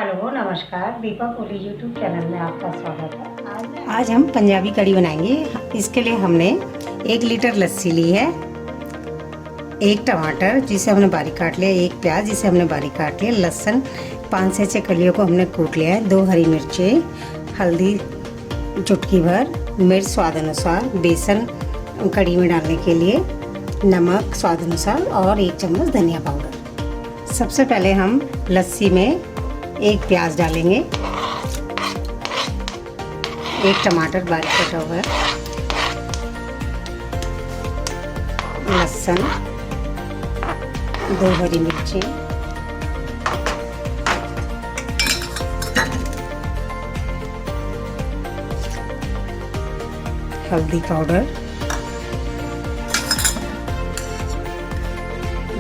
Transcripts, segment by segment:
Hello नमस्कार, दीपक ओली YouTube channel में आपका स्वागत है। आज हम पंजाबी कढ़ी बनाएंगे। इसके लिए हमने 1 लीटर लस्सी ली है, 1 टमाटर जिसे हमने बारीक काट लिया, 1 प्याज जिसे हमने बारीक काट लिया, लहसुन 5 से 6 कलियों को हमने कूट लिया है, 2 हरी मिर्चें, हल्दी चुटकी भर, मिर्च स्वाद अनुसार, बेसन कढ़ी में डालने के लिए, नमक स्वाद अनुसार और 1 चम्मच धनिया पाउडर। सबसे पहले हम लस्सी में 1 प्याज डालेंगे, 1 टमाटर बारीक कटा हुआ है, लहसुन, 2 हरी मिर्ची, हल्दी पाउडर,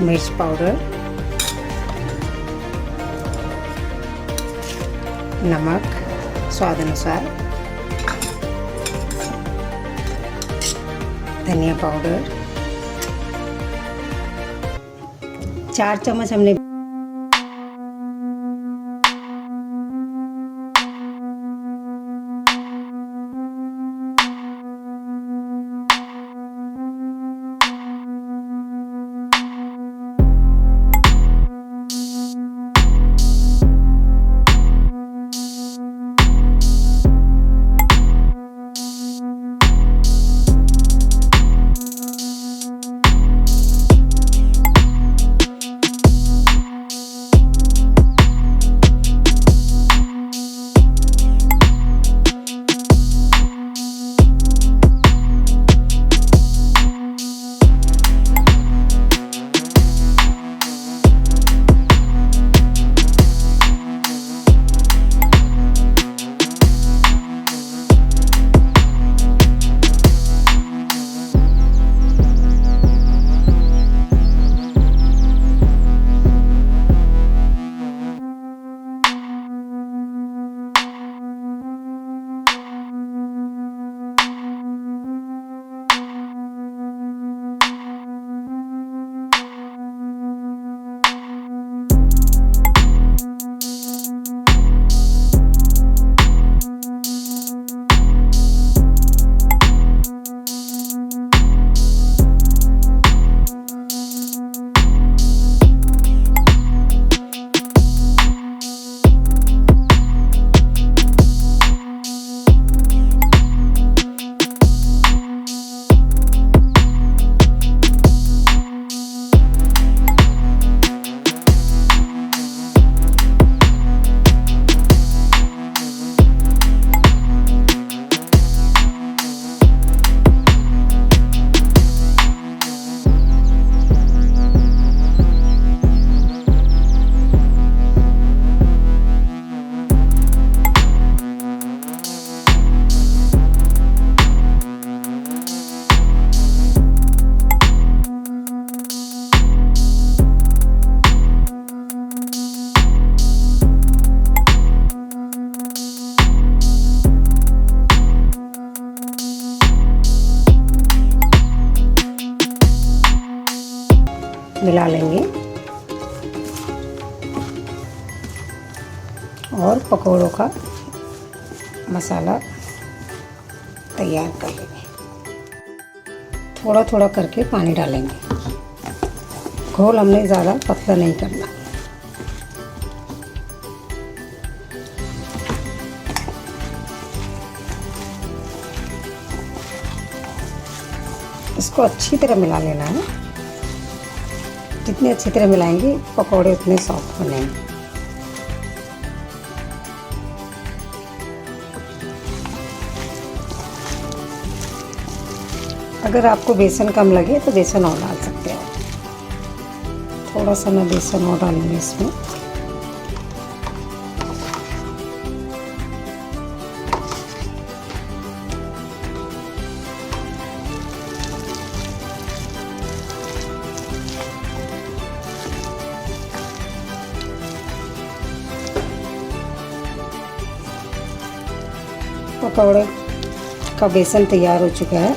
मिर्च पाउडर, नमक स्वाद अनुसार, धनिया पाउडर, 4 चम्मच हमने मिला लेंगे और पकौड़ों का मसाला तैयार कर लेंगे। थोड़ा थोड़ा करके पानी डालेंगे। घोल हमने ज़्यादा पतला नहीं करना। इसको अच्छी तरह मिला लेना है। जितनी अच्छी तरह मिलाएंगे पकौड़े उतने सॉफ्ट बनेंगे। अगर आपको बेसन कम लगे तो बेसन और डाल सकते हो। थोड़ा सा मैं बेसन और डालूंगी इसमें। पकौड़े का बेसन तैयार हो चुका है।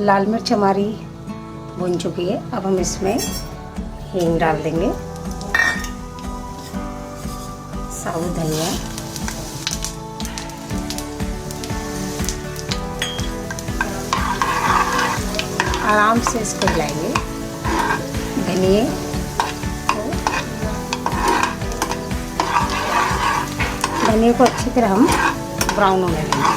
लाल मिर्च हमारी भुन चुकी है। अब हम इसमें हींग डाल देंगे, साबुत धनिया, आराम से इसको हिलाएंगे। धनिया को अच्छी तरह हम ब्राउन होने देंगे।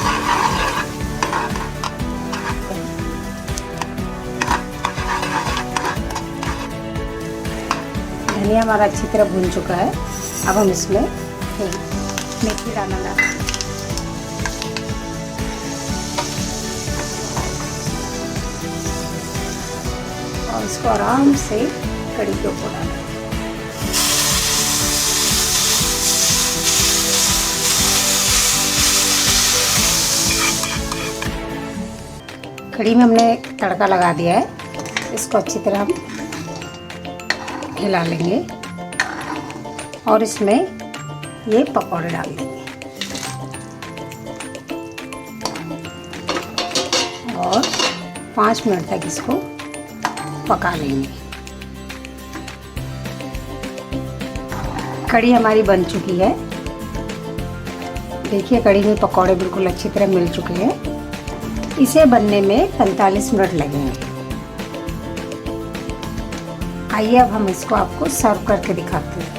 धनिया हमारा अच्छी तरह भुन चुका है। अब हम इसमें मेथी दाना डालेंगे और इसको आराम से कढ़ी के ऊपर डालें। कढ़ी में हमने तड़का लगा दिया है। इसको अच्छी तरह हम हिला लेंगे और इसमें ये पकौड़े डाल देंगे और 5 मिनट तक इसको पका लेंगे। कढ़ी हमारी बन चुकी है। देखिए कढ़ी में पकौड़े बिल्कुल अच्छी तरह मिल चुके हैं। इसे बनने में 45 मिनट लगेंगे। आइए अब हम इसको आपको सर्व करके दिखाते हैं।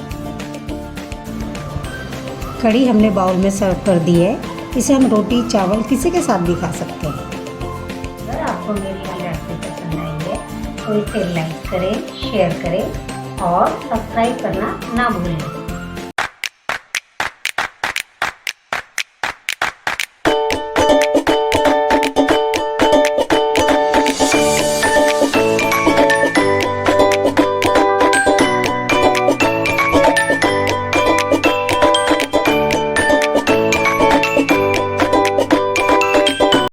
कढ़ी हमने बाउल में सर्व कर दी है। इसे हम रोटी चावल किसी के साथ भी खा सकते हैं। अगर आपको मेरी रेसिपी पसंद आई है तो इसे लाइक करें, शेयर करें और सब्सक्राइब करना ना भूलें।